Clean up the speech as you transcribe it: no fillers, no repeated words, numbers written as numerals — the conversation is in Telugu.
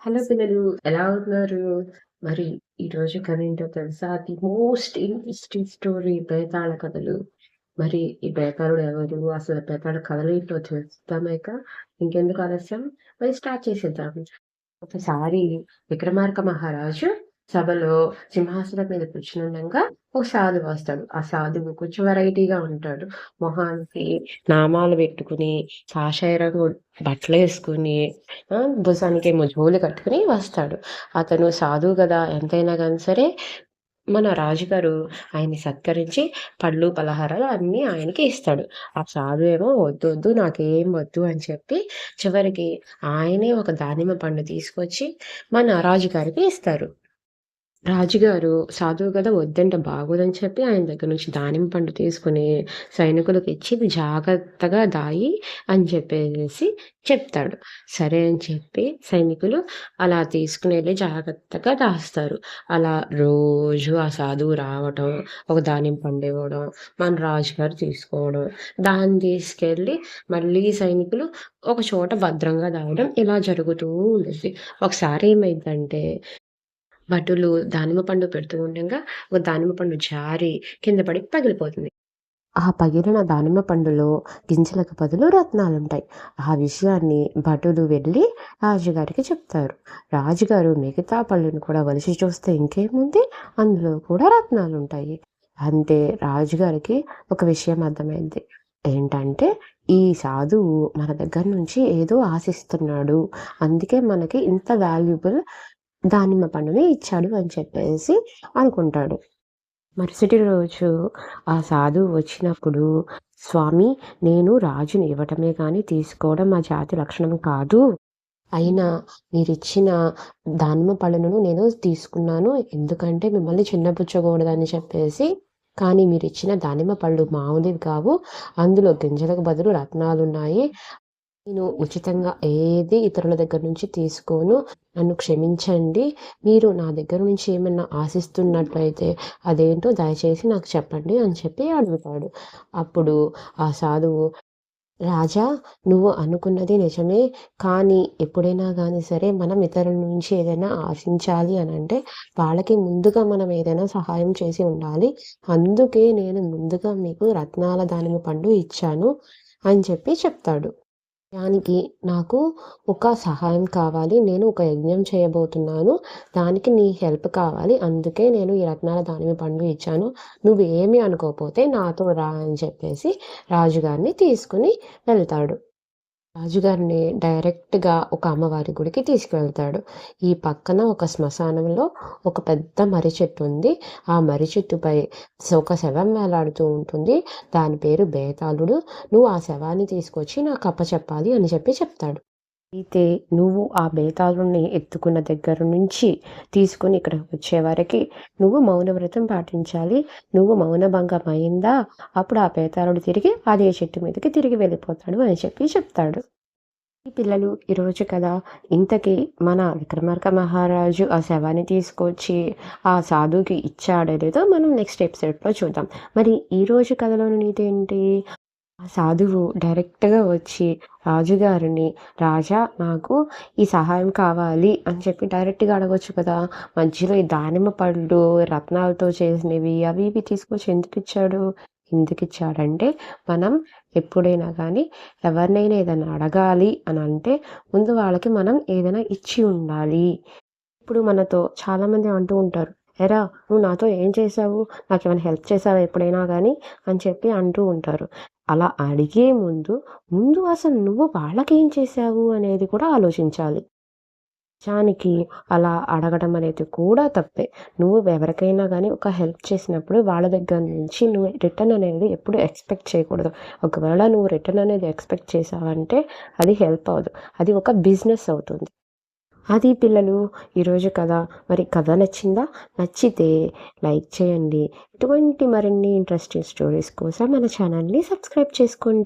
హలో పిల్లలు, ఎలా ఉన్నారు? మరి ఈరోజు కథ ఏంటో తెలుసా? The most interesting story Betala కథలు. మరి ఈ బేతాళుడు ఎవరు? అసలు బేతాళ కథలేంటో చూద్దామా ఇక? ఇంకెందుకు ఆలస్యం? మరి స్టార్ట్ చేసేద్దాం. ఒకసారి విక్రమార్క మహారాజు సభలో సింహాసనం మీద కూర్చునుండంగా ఒక సాధువు వస్తాడు. ఆ సాధువు కొంచెం వెరైటీగా ఉంటాడు. మొహానికి నామాలు పెట్టుకుని, కాషాయ రంగు బట్టలేసుకుని, భుజానికేమో జోలు కట్టుకుని వస్తాడు. అతను సాధువు గదా! ఎంతైనా గాని సరే మన రాజుగారు ఆయన్ని సత్కరించి పళ్ళు, పలహారాలు అన్నీ ఆయనకి ఇస్తాడు. ఆ సాధువేమో "వద్దు, వద్దు నాకేం వద్దు" అని చెప్పి చివరికి ఆయనే ఒక దానిమ్మ పండు తీసుకొచ్చి మన రాజుగారికి ఇస్తారు. రాజుగారు సాధువు గదా! వద్దంటే బాగోదని చెప్పి ఆయన దగ్గర నుంచి దానిమ్మ పండు తీసుకొని సైనికులకిచ్చి "ఇది జాగ్రత్తగా దాయి" అని చెప్పేసేసి చెప్తాడు. సరే అని చెప్పి సైనికులు అలా తీసుకొనెళ్ళి జాగ్రత్తగా దాస్తారు. అలా రోజు ఆ సాధువు రావటం, ఒక దానిమ్మ పండు ఇవ్వడం, మన రాజుగారు తీసుకోవడం, దాన్ని తీసుకెళ్ళి మళ్ళీ సైనికులు ఒక చోట భద్రంగా దాయడం ఇలా జరుగుతూ ఉండేది. ఒకసారి ఏమైందంటే భటులు దానిమ్మ పండు పెడుతూ ఉండంగా, ఒక దానిమ్మ పండు జారి కింద పడి పగిలిపోతుంది. ఆ పగిలిన దానిమ్మ పండులో గింజలకు బదులు రత్నాలుంటాయి. ఆ విషయాన్ని భటులు వెళ్లి రాజుగారికి చెప్తారు. రాజుగారు మిగతా పళ్ళును కూడా ఒలిచి చూస్తే ఇంకేముంది, అందులో కూడా రత్నాలుంటాయి. అంతే రాజుగారికి ఒక విషయం అర్థమైంది. ఏంటంటే, ఈ సాధువు మన దగ్గర నుంచి ఏదో ఆశిస్తున్నాడు. అందుకే మనకి ఇంత వాల్యుబుల్ దానిమ్మ పండుని ఇచ్చాడు అని చెప్పేసి అనుకుంటాడు. మరుసటి రోజు ఆ సాధువు వచ్చినప్పుడు, "స్వామి, నేను రాజుని ఇవ్వటమే గాని తీసుకోవడం మా జాతి లక్షణం కాదు. అయినా మీరిచ్చిన దానిమ్మ పళ్ళను నేను తీసుకున్నాను. ఎందుకంటే మిమ్మల్ని చిన్నబుచ్చకూడదని చెప్పేసి. కానీ మీరిచ్చిన దానిమ్మ పళ్ళు మామూలివి కావు. అందులో గింజలకు బదులు రత్నాలున్నాయి. నేను ఉచితంగా ఏది ఇతరుల దగ్గర నుంచి తీసుకోను. నన్ను క్షమించండి. మీరు నా దగ్గర నుంచి ఏమన్నా ఆశిస్తున్నట్లయితే అదేంటో దయచేసి నాకు చెప్పండి" అని చెప్పి అడుగుతాడు. అప్పుడు ఆ సాధువు, "రాజా, నువ్వు అనుకున్నది నిజమే. కానీ ఎప్పుడైనా గాని సరే మనం ఇతరుల నుంచి ఏదైనా ఆశించాలి అనంటే వాళ్ళకి ముందుగా మనం ఏదైనా సహాయం చేసి ఉండాలి. అందుకే నేను ముందుగా మీకు రత్నాల దానిమ్మ పండు ఇచ్చాను" అని చెప్పి చెప్తాడు. దానికి నాకు ఒక సహాయం కావాలి. నేను ఒక యజ్ఞం చేయబోతున్నాను. దానికి నీ హెల్ప్ కావాలి. అందుకే నేను ఈ రత్నాల దానిమ్మ పండు ఇచ్చాను. నువ్వు ఏమి అనుకోపోతే నాతో రా అని చెప్పేసి రాజుగారిని తీసుకొని వెళ్తాడు. రాజుగారిని డైరెక్ట్‌గా ఒక అమ్మవారి గుడికి తీసుకువెళ్తాడు. ఈ పక్కన ఒక శ్మశానంలో ఒక పెద్ద మర్రి చెట్టు ఉంది. ఆ మర్రి చెట్టుపై ఒక శవం వేలాడుతూ ఉంటుంది. దాని పేరు బేతాళుడు. "నువ్వు ఆ శవాన్ని తీసుకొచ్చి నాకు అప్పచెప్పాలి" అని చెప్పి చెప్తాడు. అయితే నువ్వు ఆ బేతాళుడిని ఎత్తుకున్న దగ్గర నుంచి తీసుకొని ఇక్కడికి వచ్చే వరకి నువ్వు మౌనవ్రతం పాటించాలి. నువ్వు మౌనభంగం అయిందా, అప్పుడు ఆ బేతాళుడు తిరిగి అదే చెట్టు మీదకి తిరిగి వెళ్ళిపోతాడు అని చెప్పి చెప్తాడు. ఈ పిల్లలు ఈరోజు కదా, ఇంతకీ మన విక్రమార్క మహారాజు ఆ శవాన్ని తీసుకొచ్చి ఆ సాధువుకి ఇచ్చాడో లేదో మనం నెక్స్ట్ ఎపిసోడ్‌లో చూద్దాం. మరి ఈరోజు కథలోని నీతి ఏంటి? ఆ సాధువు డైరెక్ట్‌గా వచ్చి రాజుగారిని, "రాజా, నాకు ఈ సహాయం కావాలి" అని చెప్పి డైరెక్ట్‌గా అడగొచ్చు కదా! మధ్యలో ఈ దానిమ్మ పళ్ళు, రత్నాలతో చేసినవి అవి ఇవి తీసుకొచ్చి ఎందుకిచ్చాడు? ఎందుకిచ్చాడంటే, మనం ఎప్పుడైనా గానీ ఎవరినైనా ఏదైనా అడగాలి అనంటే ముందు వాళ్ళకి మనం ఏదైనా ఇచ్చి ఉండాలి. ఇప్పుడు మనతో చాలామంది అంటూ ఉంటారు, "ఏరా, నువ్వు నాతో ఏం చేశావు? నాకేమైనా హెల్ప్ చేశావా ఎప్పుడైనా గానీ" అని చెప్పి అంటూ ఉంటారు. అలా అడిగే ముందు అసలు నువ్వు వాళ్ళకేం చేశావు అనేది కూడా ఆలోచించాలి. నిజానికి అలా అడగడం అనేది కూడా తప్పే. నువ్వు ఎవరికైనా గానీ ఒక హెల్ప్ చేసినప్పుడు వాళ్ళ దగ్గర నుంచి నువ్వు రిటర్న్ అనేది ఎప్పుడు ఎక్స్‌పెక్ట్ చేయకూడదు. ఒకవేళ నువ్వు రిటర్న్ అనేది ఎక్స్‌పెక్ట్ చేశావంటే అది హెల్ప్ అవ్వదు. అది ఒక బిజినెస్ అవుతుంది. అది పిల్లలు ఈరోజు కథ. మరి కథ నచ్చిందా? నచ్చితే లైక్ చేయండి. ఇటువంటి మరిన్ని ఇంట్రెస్టింగ్ స్టోరీస్ కోసం మన ఛానల్‌ని సబ్స్క్రైబ్ చేసుకోండి.